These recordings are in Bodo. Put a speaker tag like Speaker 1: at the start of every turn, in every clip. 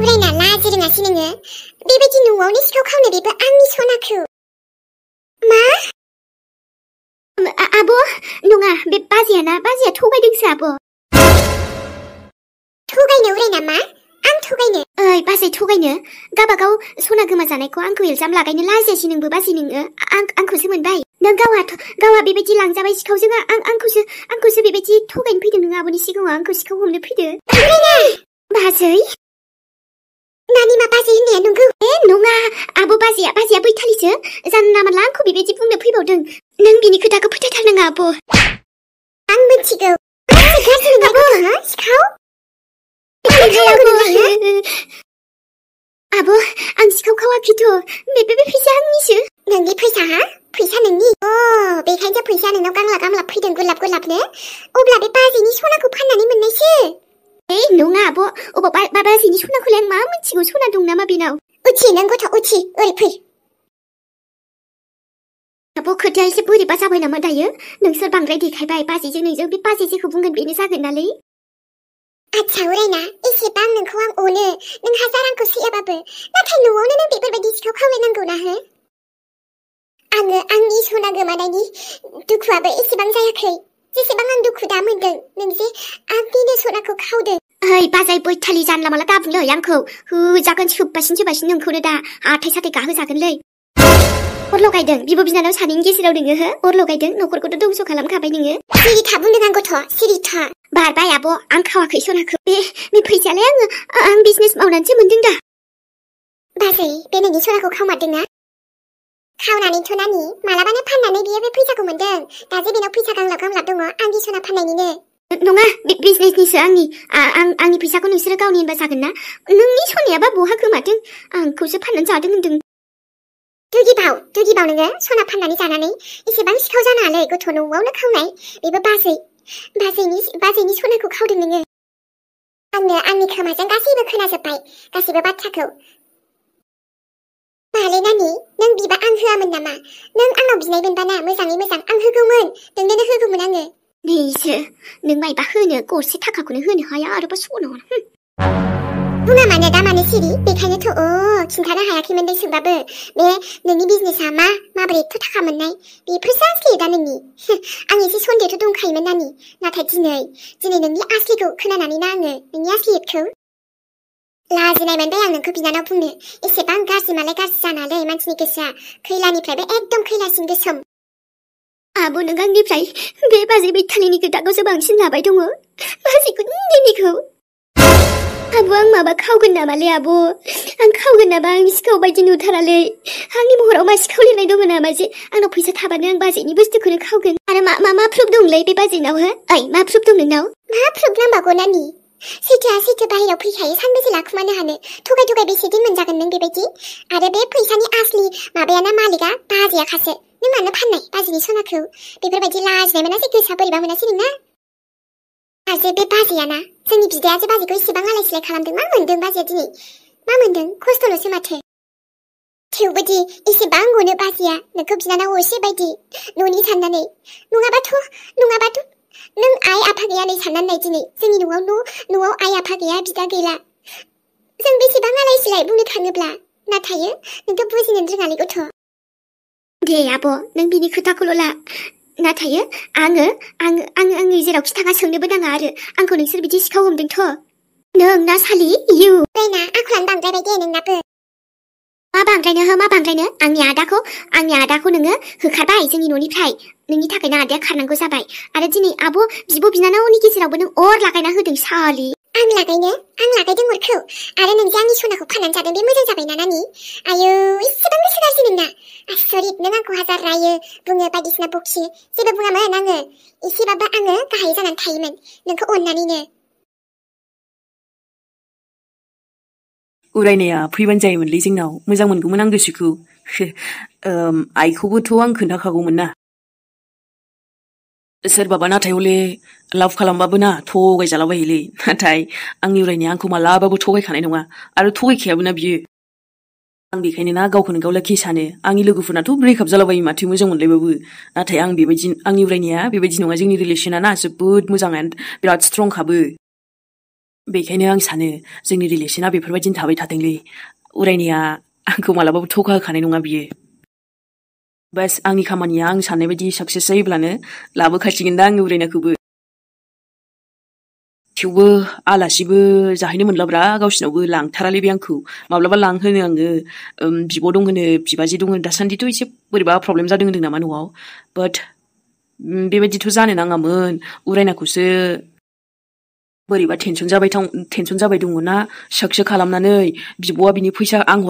Speaker 1: उरायना लाजिरोङासै नोङो बेबायदि न'आवनो सिखाव खावनो बेबो आंनि सनाखौ मा
Speaker 2: आब' नङा बे बाजैया थगायदोंसो आब'
Speaker 1: थगायनो उरायना मा आं थगायनो
Speaker 2: ओइ बाजै थगायनो गाबागाव सना गोमाजानायखौ आंखौ इल्जाम लागायनो लाजियासै नोंबो बाजै नोङो आंखौसो मोनबाय नों गावा बेबायदि लांजाबाय सिखावजों आंखौसो बेबायदि थगायनो फैदों नों आब'नि सिगाङाव आंखौ सिखाव हमनो फैदो बाजै
Speaker 1: नानि मा बाजै होननाया नंगौ
Speaker 2: नङा आब' बाजैया बैथालिसो जानला मानला आंखौ बेबायदि बुंनो फैबावदों नों बिनि खोथाखौ फोथायथारनाङा आब'
Speaker 1: आं मिथिगौ गाज्रि नङा सिखाव
Speaker 2: आब' आं सिखाव खावाखैथ' बे फैसा आंनिसो
Speaker 1: नोंनि फैसा हा फैसा नोंनि बेखायनोसो फैसा नोंनाव गांलाब फैदों गुलाबनो अब्ला बे बाजैनि सनाखौ फाननानै मोननायसो
Speaker 2: नङा आब' अबाव बाजैनि सनाखौलाय आं मा मिथिगौ सना दं नामा बेनाव
Speaker 1: उथि नों गथ' उथि ओरै फै
Speaker 2: आब' खोथाया एसे बोरैबा जाबाय नामा दायो नोंसोर बांद्राय देखायबाय बाजैजों नोंजों बे बाजै जेखौ बुंगोन बेनो जागोन नालै
Speaker 1: आच्छा उरायना एसेबां नोंखौ आं अनो नों हाजार आंखौ सैयाबाबो नाथाय न'आवनो नों बेफोरबायदि सिखाव खावलायनांगौ ना हो आङो आंनि सना गोमानायनि दुखुआबो एसेबां जायाखै जेसेबां आं दुखु दा मोनदों नों जे आंनिनो सनाखौ खावदों
Speaker 2: ओइ बाजै बैथालि जानला माला दाबुंलै आंखौ होजागोन सोब्बासिन नोंखौनो दा हाथाय साथाय गाहोजागोनलै अर लगायदों बिब' बिनानाव सानैनि गेजेराव नोङो हो अर लगायदों न'खरखौथ' दंस' खालामखाबाय नोङो
Speaker 1: सिरि था बुंदों आं गथ' सिरि था
Speaker 2: बारबाय आब' आं खावाखै सनाखौ बे फैसायालाय आं बिजनेस मावनानैसो मोनदों दा
Speaker 1: बाजै बे नोंनि सनाखौ खावमारदोंना खावनानैथ' नानि मालाबानो फाननानै बियो बे फैसाखौ मोनदों दा जे बेनाव फैसा गांलाब दङ आंनि सना फाननायनिनो
Speaker 2: नङा बिजनेसनिसो आंनि फैसाखौ नोंसोरो गावनि होनबा जागोन ना नोंनि सनायाबा बहा गोमादों आंखौसो फाननानै जादों होनदों
Speaker 1: दुगिबाव नोङो सना फाननानै जानानै एसेबां सिखाव जानाङालै गथ' न'आवनो खावनाय बेबो बाजैनि सनाखौ खावदों नोङो आंनो आंनि खोमाजों गासैबो खोनाजोब्बाय गासैबो बाथ्राखौ मालै नानि नों बिबा आं होआमोन नामा नों आंनाव बिनाय मोनबाना मोजाङै मोजां आं होगौमोन नोंनोनो होगौमोन आङो
Speaker 2: नैसो नों मायबा होनो गरसे थाखाखौनो होनो हाया आरोबा सना
Speaker 1: बुङा मानो दा मानो सिरि बेखायनोथ' खिन्थानो हायाखैमोन दे सोंबाबो बे नोंनि बिजनेसा माबोरै एथ' थाखा मोननाय बेफोरसो आसलि दा नोंनि आं एसे सन्देहथ' दंखायोमोन नानि नाथाय दिनै नोंनि आसलिखौ खोनानानै ना आङो नोंनि आसलिखौ लाजिनाय मोनबाय आं नोंखौ बिनानाव बुंनो एसेबां गाज्रि मालाय गाज्रि जानालै मानसिनि गोसोआ खैलानिफ्रायबो एकदम खैलासिन गोसोम
Speaker 2: आब' नों आंनिफ्राय बे बाजै बैथालिनि खोथाखौसो बांसिन लाबाय दङ बाजैखौ दिनैखौ आब' आं माबा खावगोन नामालै आब' आं खावगोन नामा आं सिखाव बायदि नुथारालै आंनि महराव मा सिखाव लिरनाय दङ नामा जे आंनाव फैसा थाबानो आं बाजैनि बुस्थुखौनो खावगोन आरो मा प्रुफ दंलै बे बाजैनाव हो ओइ मा प्रुफ दं नोंनाव
Speaker 1: मा प्रुफ नांबावगौ नानि सैथो बाहेराव फैखायो सानबेसे लाखुमानो हानो थगाय बेसे दिन मोनजागोन नों बेबायदि आरो बे फैसानि आसलि माबायाना मालिकआ बाजैयाखासो नों मानो फाननाय बाजैनि सनाखौ बेफोरबायदि लाजिनाय मोनासै गोसोआ बोरैबा मोनासै नोंना आरो बे बाजैयाना जोंनि बिदायासो बाजैखौ इसेबां आलाय सिलाय खालामदों मा मोनदों बाजैया दिनै मा मोनदों खस्थ'ल'सो माथो थेवबोदि एसेबां अनो बाजैया नोंखौ बिनानाव असे बायदि न'नि साननानै नङाबाथ' नों आइ आफा गैया नै साननानै नाय दिनै जोंनि न'आव आइ आफा गैया बिदा गैला जों बेसेबां आलाय सिलाय बुंनो थाङोब्ला नाथाय नोंथ' बुजिनो रोङालै गथ'
Speaker 2: दे आब' नों बिनि खोथाखौल' ला नाथाय आङो जेरावखि थाङा सोंनोबो नाङा आरो आंखौ नोंसोर बिदि सिखाव हमदोंथ' नों ना सालि इउ
Speaker 1: बेना आखलानो बांद्रायबाय दे नोंनाबो
Speaker 2: मा बांद्रायनो आंनि आदाखौ नोङो होखारबाय जोंनि न'निफ्राय नोंनि थाखायनो आदाया खारनांगौ जाबाय आरो दिनै आब' बिब' बिनानावनि गेजेरावबो नों अर लागायना होदों सालि
Speaker 1: आं लागायदों अरखौ आरो नों जे आंनि सनाखौ फाननानै जादों बे मोजां जाबायना नानि आयौ इसेबां गोसो गाज्रि नोंना आसरित नों आंखौ हाजार रायो बुङो बायदिसिना बखियो जेबो बुङामोन आङो एसेबाबो आङो गाहाय जानानै थायोमोन नोंखौ अननानैनो
Speaker 3: उरायनाया फैबानो जायोमोनलै जोंनाव मोजां मोनगौमोन आं गोसोखौ आइखौबोथ' आं खोन्थाखागौमोन ना सोरबाबा नाथाय हले लाभ खालामबाबो ना थगायजालाबायोलै नाथाय आंनि उरायनाया आंखौ मालाबाबो थगायखानाय नङा आरो थगायखायाबो ना बियो आं बेखायनो ना गावखौनो गाव लाखि सानो आंनि लोगोफोरनाथ' ब्रेकआप जालाबायो माथो मोजां मोनलायबाबो नाथाय आंनि उरायनाया बेबायदि नङा जोंनि रिलेसना ना जोबोद मोजां एन्ड बिराद स्ट्रंखाबो बेखायनो आं सानो जोंनि रिलेसना बेफोरबायदिनो थाबाय थाथोंलै उरायनाया आंखौ मालाबाबो थगा होखानाय नङा बियो बास आंनि खामानिया आं साननाय बायदि साक्सेस जायोब्लानो लाबोखासिगोनदा आङो उरायनायखौबो थेवबो आलासिबो जाहैनो मोनलाब्रा गावसिनावबो लांथारालै बे आंखौ माब्लाबा लांहोनो आङो बिब' दं होनो बिबाजै दं होनो दासान्दिथ' एसे बोरैबा प्रब्लेम जादों होनदों नामा न'आव बाट बेबायदिथ' जानो नाङामोन उरायनाखौसो बोरैबा टेनसन जाबाय दङना सकसो खालामनानै बिब'आ बिनि फैसा आं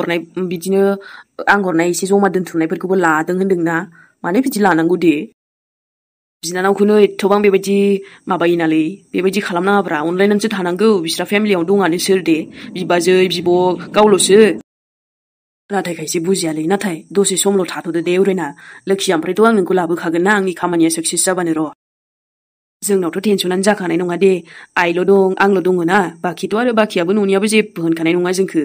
Speaker 3: हरनाय एसे जमा दोनथुमनायफोरखौबो लादों होनदोंना मानो बिदि लानांगौ दे बिनानावखौनो एथबां बेबायदि माबायो नालै बेबायदि खालामनाङाब्रा अनलायनानैसो थानांगौ बिस्रा फेमिलियाव दङानो सोर दे बिबाजै बिब' गावल'सो नाथाय खायसे बुजियालै नाथाय दसे समल' थाथ'दो दे उरायना लोखिया ओमफ्रायथ' आं नोंखौ लाबोखागोन ना आंनि खामानिया साक्सेस जाबानो र' जोंनावथ' टेनसनानो जाखानाय नङा दे आइल' दं आंल' दङ ना बाखिथ' आरो बाखियाबो न'नियाबो जेबो होनखानाय नङा जोंखौ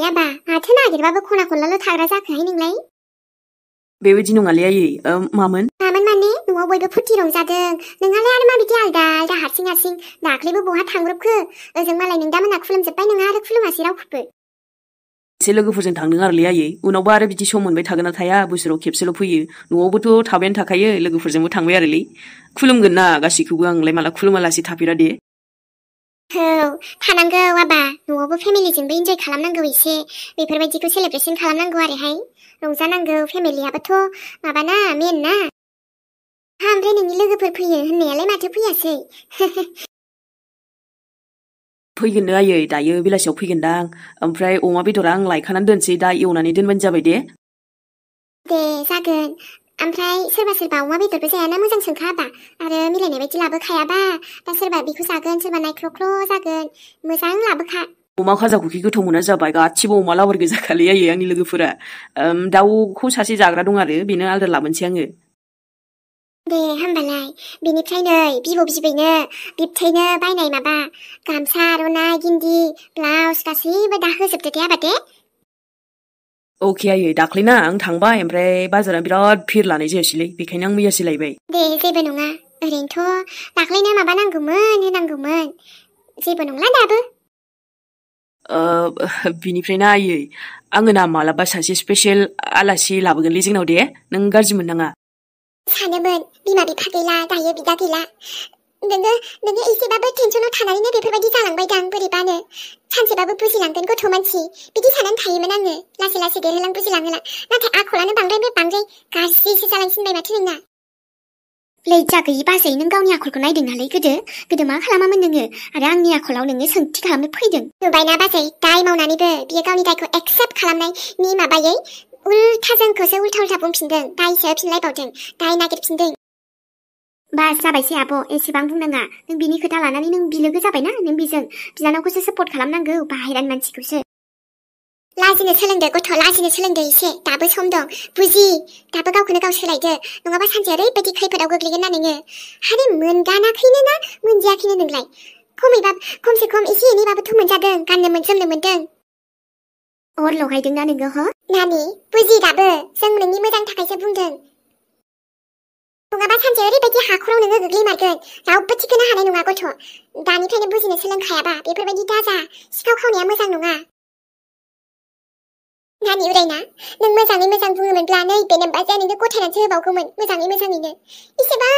Speaker 1: आबा माथो नागिरबाबो खना खनलाल' थाग्रा जाखोहाय नोंलाय
Speaker 3: बेबायदि नङालै आयै मामोन
Speaker 1: माने न'आव बयबो फुरथि रंजादों नोंहालाय आरो माबायदि आलदा हारसिं दाख्लैबो बहा थांब्रबखो ओजों मालाय नोंदामोना खुलुमजोब्बाय नोंहा आरो खुलुमासै रावखौबो
Speaker 3: एसे लोगोफोरजों थांदों आरोलै आयै उनावबो आरो बिदि सम मोनबाय थागोन ना थाया बोसोराव खेबसेल' फैयो न'आवबोथ' थाबायानो थाखायो लोगोफोरजोंबो थांबाय आरोलै खुलुमगोन ना गासैखौबो आंलाय माला खुलुमालासे थाफेरा दे
Speaker 1: औ थानांगौ आबा न'आवबो फेमिलिजोंबो इन्जय खालामनांगौ एसे बेफोरबायदिखौ सेलेब्रेसन खालामनांगौ आरोहाय रंजानांगौ फेमिलियाबोथ' माबाना मेन ना ओमफ्राय नोंनि लोगोफोर फैयो होननायालाय माथो फैयासै
Speaker 3: फैगोननो आयै दायो बेलासियाव फैगोनदां ओमफ्राय अमा बेदरा आं लायखानानै दोनसै दा एवनानै दोनबानो जाबाय दे
Speaker 1: जागोन ओमफ्राय सोरबा अमा बेदरबो जायाना मोजां सोंखा आबा आरो मिलायनाय बायदि लाबोखायाबा दा सोरबा बेखौ जागोन सोरबा नायख्ल' जागोन मोजां लाबोखा
Speaker 3: अमा खाजाखौ खि गोथाव मोना जाबाय गासिबो अमा लावर गोजाखालै आयै आंनि लोगोफोरा दाउखौ सासे जाग्रा दं आरो बेनो आलदा लाबोनोसै आङो
Speaker 1: दे होमबालाय बिनिफ्राय नै बिबौ बिबैनो बिबथैनो बायनाय माबा गामसा आर'नाइ गिन्दि ब्लाउस गासैबो दा होजोबदो दे आबा दे
Speaker 3: अके आयै दाख्लैना आं थांबाय ओमफ्राय बाजारा बिराद भिर लानाय जायासैलै बेखायनो आं मैयासो लायबाय
Speaker 1: दे जेबो नङा ओरैनोथ' दाख्लैनो माबा होनांगौमोन जेबो नंला दाबो
Speaker 3: बिनिफ्रायना आयै आङो ना मालाबा सासे स्पेसियेल आलासि लाबोगोनलै जोंनाव दे नों गाज्रि मोननाङा
Speaker 1: सानोमोन बिमा बिफा गैला दायो बिदा गैला नोङो एसेबाबो टेनसनाव थानानैनो बेफोरबायदि जालांबायदां बोरैबानो सानसेबाबो बुजिलांगोन गथ' मानसि बिदि साननानै थायोमोन आङो लासै देरहोलां बुजिलांहोलां नाथाय आखलानो बांद्राय गाज्रिसो जालांसिनबाय माथो नोंना लैजा गैयि बाजै नों गावनि आखलखौ नायदों नालाय गोदो मा खालामामोन नोङो आरो आंनि आखलाव नोङो सोंथि खालामनो फैदों नुबायना बाजै दाय मावनानैबो बियो गावनि दायखौ एक्सेप्ट खालामनायनि माबायै उल्था जोंखौसो उल्था बुंफिनदों दायसो फिनलायबावदों दाय नागिरफिनदों बास जाबायसै आब' एसेबां बुंनाङा नों बिनि खोथा लानानै नों बिलोगो जाबायना नों बिजों बिनानावखौसो सापर्ट खालामनांगौ बाहेरानि मानसिखौसो लाजिनो सोलोंदो गथ' लाजिनो सोलोंदो एसे दाबो सम दं बुजि दाबो गावखौनो गाव सोलायदो नङाबा सानसे ओरैबायदि खैफोदाव गोग्लैगोन ना नोङो आरो मोनगानाखैनो ना मोनजायाखैनो नोंलाय खमसे खम एसे एनैबाबोथ' मोनजादों गाननो जोमनो मोनदों अर लगायदोंना नोङो ह नानि बुजि दाबो जों नोंनि मोजांनि थाखायसो बुंदों नङाबा सानसे ओरैबायदि हाखराव नोङो गोग्लैमारगोन रावबो थिखोनो हानाय नङा गथ' दानिफ्रायनो बुजिनो सोलोंखायाबा बेफोरबायदि दाजा सिखाव खावनाया मोजां नङा नानि उरायना नों मोजाङै मोजां बुङोमोनब्ला नैबे नोम्बाजैया नोंनो गथायनानैसो होबावगौमोन मोजाङैनो इसेबां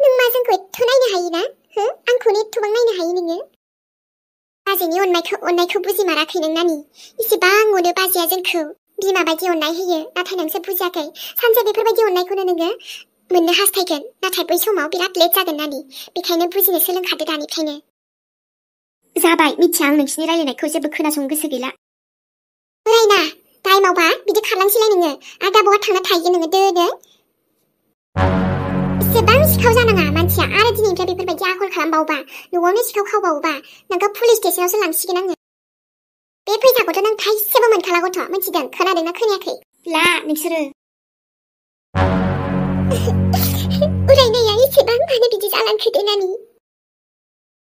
Speaker 1: नों मा जोंखौ एथ' नायनो हायोना आंखौनो एथ'बां नायनो हायो नोङो बाजैनि अननायखौ बुजिमाराखै नों नानि इसेबां अनो बाजैया जोंखौ बिमा बायदि अननाय होयो नाथाय नोंसो बुजियाखै सानसे बेफोरबायदि अननायखौनो नोङो मोननो हास्थायगोन नाथाय बै समाव बिराद लेट जागोन नानि बेखायनो बुजिनो सोलोंखादो दानिफ्रायनो जाबाय मिथिया आं नोंसिनि रायलायनायखौ जेबो खोनासंनो गोसो गैला उरायना दाय मावबा बिदि खारलांसैलाय नोङो आरो दा बहा थांना थाहैगोन नोङो दोनो इसेबां सिखाव जानाङा मानसिया आरो दिनैनिफ्राय बेफोरबायदि आखल खालामबावबा न'आवनो सिखाव खावबावबा नोंखौ पुलिस स्टेसनावसो लांसिगोन आङो बे फैसाखौथ' नों थाइसेबो मोनखाला गथ' मिथिदों खोनादोंना खोनायाखै ला नोंसोरो उरायनाया एसेबां मानो बिदि जालांखो दे नानि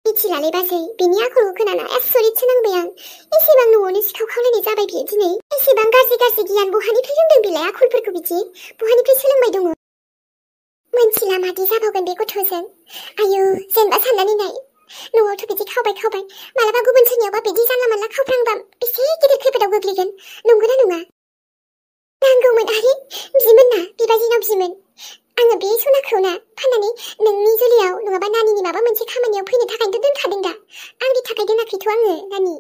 Speaker 1: मिथिलालै बाजै बिनि आखलखौ खोनाना आसरितसो नांबाय आं एसेबां न'आवनो सिखाव खावलायनाय जाबाय बियो दिनै एसेबां गाज्रि गियान बहानिफ्राय रोंदों बिलाय आखलफोरखौ बिदि बहानिफ्राय सोलोंबाय दङ मोनथिला मादि जाबावगोन बे गथ'जों आयु जेनेबा साननानै न'आवथ' बिदि खावबाय मालाबा गुबुन सोरनियावबा बिदि जानला मानला खावफ्रांबा बेसे गिदिर खैफोदाव गोग्लैगोन नंगौना नङा नांगौमोन आरो बिमोन ना बिबाजैनाव बिमोन आङो बे सनाखौ ना फाननानै नोंनि जुलियाव नङाबा नानिनि माबा मोनसे खामानियाव फैनो थाखायथ' दोनखादों दा आंनि थाखाय दोनाखैथ' आङो नानि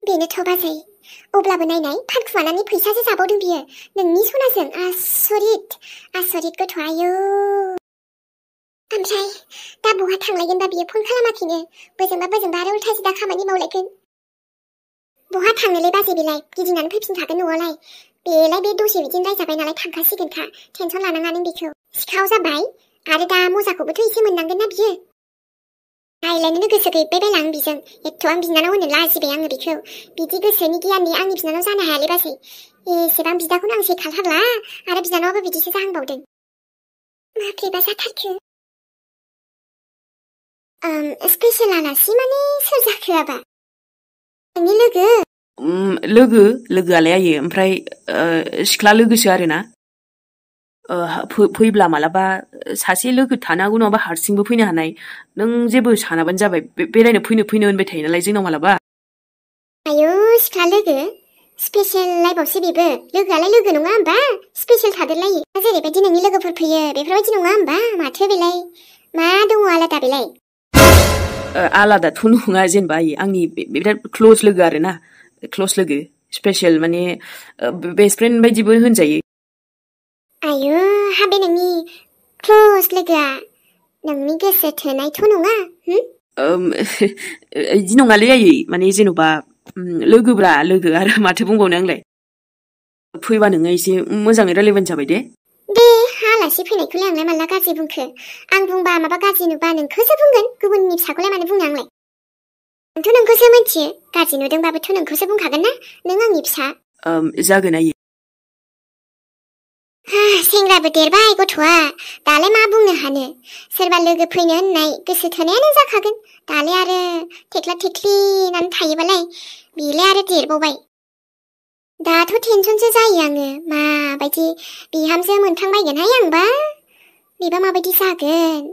Speaker 1: बेनोथ' बाजै अब्लाबो नायनाय फानखुमानानै फैसासो जाबावदों बियो नोंनि सनाजों आसरित गथ' आयौ ओमफ्राय दा बहा थांलायगोनबा बियो फन खालामाखैनो बोजोंबा आरो उल्था सिदा खामानि मावलायगोन बहा थांनोलै बाजै बेलाय गिदिंनानै फैफिनखागोन न'आवलाय बेलाय बे दसे बिदिनो रायजाबाय नालाय थांखासिगोनखा टेनसन लानाङा नों बेखौ सिखाव जाबाय आरो दा मजाखौबोथ' एसे मोननांगोन ना बियो रायलायनोनो गोसो गैबायबायला आं बिजों एथ' आं बिनानाव होनो लाजिबाय आङो बेखौ बिदि गोसोनि गियाननि आंनि बिनानाव जानो हायालै बाजै एसेबां बिदाखौनो आं सेखाथारला आरो बिनानावाबो बिदिसो जाहांबावदों माब्रैबा जाथारखो स्पेशल आलासि माने सोर जाखो आबा नोंनि लोगो
Speaker 3: लोगोआलाय आयो ओमफ्राय सिख्ला लोगोसो आरोना फैब्ला मालाबा सासे लोगो थानो हागौ नङाबा हारसिंबो फैनो हानाय नों जेबो सानाबानो जाबाय बेरायनो फैनो होनबाय थायो नालाय जोंनाव मालाबा
Speaker 1: आयौ सिख्ला लोगो स्पेशल लाइबावसो बेबो लोगोआलाय लोगो नङा होमबा स्पेशल थादेरलायो जेरैबायदि नोंनि लोगोफोर फैयो बेफोरबायदि नङा होमबा माथो बेलाय मा दङ आलादा बेलाय
Speaker 3: आलादाथ' नङा जेनेबा आंनि बिराद क्ल'ज लोगो आरोना क्ल'ज लोगो स्पेशल माने बेस्ट फ्रेन्ड बायदिबो होनजायो
Speaker 1: आयौ हाबे नोंनि क्ल'ज लोगोआ नोंनि गोसो थोनायथ' नङा
Speaker 3: बिदि नङालै माने जेन'बा लोगोब्रा लोगो आरो माथो बुंबावनो आंलाय फैबा नोङो एसे मोजाङै रायलायबानो जाबाय दे
Speaker 1: आलासि फैनायखौलाय आंलाय माला गाज्रि बुंखो आं बुंबा माबा गाज्रि नुबा नोंखौसो बुंगोन गुबुननि फिसाखौलाय मानो बुंनो आंलाय आंथ' नोंखौसो मिथियो गाज्रि नुदोंबाबोथ' नोंखौसो बुंखागोन ना नों आंनि फिसा
Speaker 3: जागोन
Speaker 1: सेंग्राबो देरबाय गथ'आ दालाय मा बुंनो हानो सोरबा लोगो फैनो होननाय गोसो थोनायानो जाखागोन दालाय आरो थेख्ला थेख्लिनानै थायोबालाय बेलाय आरो देरबावबाय दाथ' टेनसनसो जायो आङो माबायदि बिहामजो मोनफ्लांबायगोनहाय आंबा बेबा माबायदि जागोन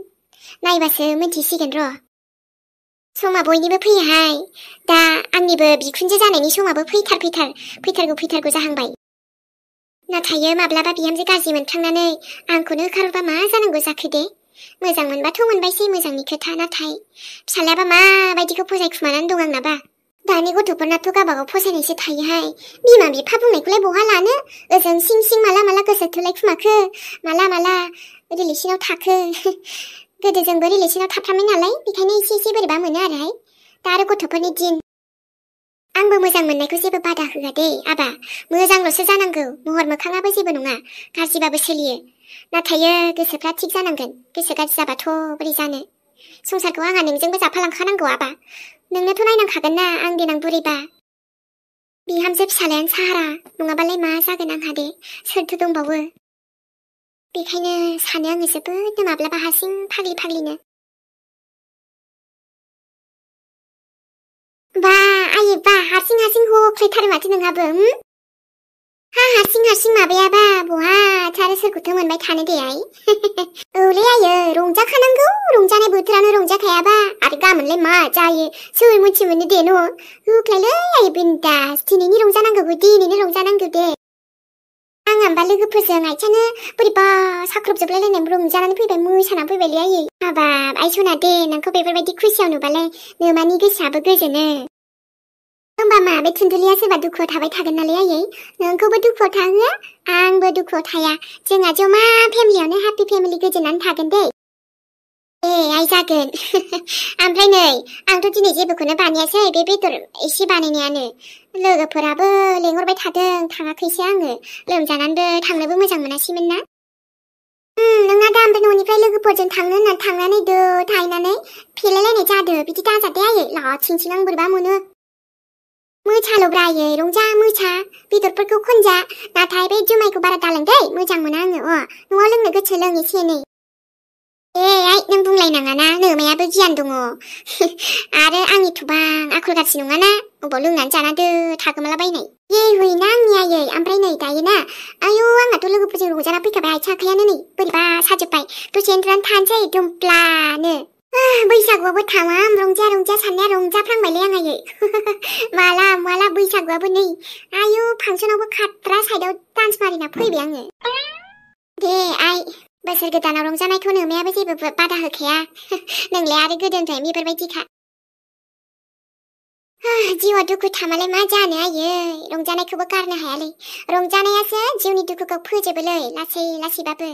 Speaker 1: नायबासो मिन्थिसिगोन र' समा बयनिबो फैयोहाय दा आंनिबो बिखुनजो जानायनि समाबो फैथारगौ जाहांबाय नाथाय माब्लाबा बिहामजो गाज्रि मोनफ्लांनानै आंखौनो होखारबा मा जानांगौ जाखो दे मोजां मोनबाथ' मोनबायसै मोजांनि खोथा नाथाय फिसालायाबा माबायदिखौ फसायखुमानानै दं आंनाबा दानि गथ'फोरनाथ' गावबागाव फसायनायसो थायोहाय बिमा बिफा बुंनायखौलाय बहा लानो ओजों सिं माला गोसो थोलायखुमाखो माला रिलेसनाव थाखो गोदो जोंबो रिलेसनाव थाफ्रामोन नालाय बेखायनो एसे बोरैबा मोनो आरोहाय दा आरो गथ'फोरनि दिन आंबो मोजां मोननायखौ जेबो बादा होआ दे आबा मोजांल'सो जानांगौ महर मोखाङाबो जेबो नङा गाज्रिबाबो सोलियो नाथाय गोसोफ्रा थिग जानांगोन गोसो गाज्रि जाबाथ' बोरै जानो संसारखौ आंहा नोंजोंबो जाफालांखानांगौ आबा नोंनोथ' नायनांखागोन ना आं देनां बुरैबा बिहामजो फिसालायानो साहारा नङाबालाय मा जागोन आंहा दे सोरथो दंबावो बेखायनो सानो आङो जोबोद माब्लाबा हारसिं फाग्लिनो बा हारसिं हख्लायथारो माथो नोंहाबो हारसिं माबायाबा बहा आरो सोरखौथो मोनबाय थानो दे आइ औलै आयो रंजाखानांगौ रंजानाय बोथोरानो रंजाखायाबा आरो गाबोनलाय मा जायो सोर मोनथिमोनो दे न' होख्लायलै आइ बिन्दास दिनैनो रंजानांगौ दे आं होमबा लोगोफोरजों आइथिंनो बोरैबा साख्रबजोबलायलायनाय रंजानानै फैबाय मोसानानै फैबायलै आयै हाबाब आइ सना दे नोंखौ बेफोरबायदि खुसियाव नुबालाय नोमानि गोसोआबो गोजोनो होमबा मा बे थुन्दुलिया सोरबा दुखुआव थाबाय थागोन नालाय आयै नोंखौबो दुखुआव थाहोआ आंबो दुखुआव थाया जोंहा जमा फेमिलियावनो हेपि फेमिलि गोजोननानै थागोन दे आइ जागोन ओमफ्राय नै आंथ' दिनै जेबोखौनो बानायासै बे बेदर एसे बानायनायानो लोगोफोराबो लेंहरबाय थादों थाङाखैसो आङो लोमजानानैबो थांनोबो मोजां मोनासैमोन ना नोंहा दा ओमफ्राय न'निफ्राय लोगोफोरजों थांनो होननानै थांनानै थाहैनानै फेलायलायनाय जादो बिदि दाजादे आयै लाथिंथिं आं बोरैबा मोनो मोसाल'ब्रा आयै रंजा मोसा बेदरफोरखौ खनजा नाथाय बे जुमायखौ बारा दालों दै मोजां मोना आङो न'आव लोंनो गोसो लों एसे एनै आइ नों बुंलायनाङा ना नोमायाबो गियान दङ आरो आंनि थबां आखल गाज्रि नङाना अबाव लोंनानै जाना थागोमालाबायनाय हुइना आंनि आयै ओमफ्राय नै दायो ना आयौ आंहाथ' लोगोफोरजों रंजाना फैखाबाय आथिं आखायानो नै बोरैबा साजोब्बाय दसे उन्दुनानै थानोसै दुमप्लानो बैसागुआबो थामाम रंजा रंजा साननाया रंजाफ्लांबायलै आं आयै माला बैसागुआबो नै आयु फांसनावबो खाट्रा साइडआव डान्स मारिना फैबाय आङो दे आइ बोसोर गोदानाव रंजानायखौ नोमायाबो जेबो बादा होखाया नोंलाय आरो गोदोनिफ्राय बेफोरबायदिखा जिउआ दुखु थामालाय मा जानो आयै रंजानायखौबो गारनो हायालै रंजानायासो जिउनि दुखुखौ फोजोबोलै लासै लासैबाबो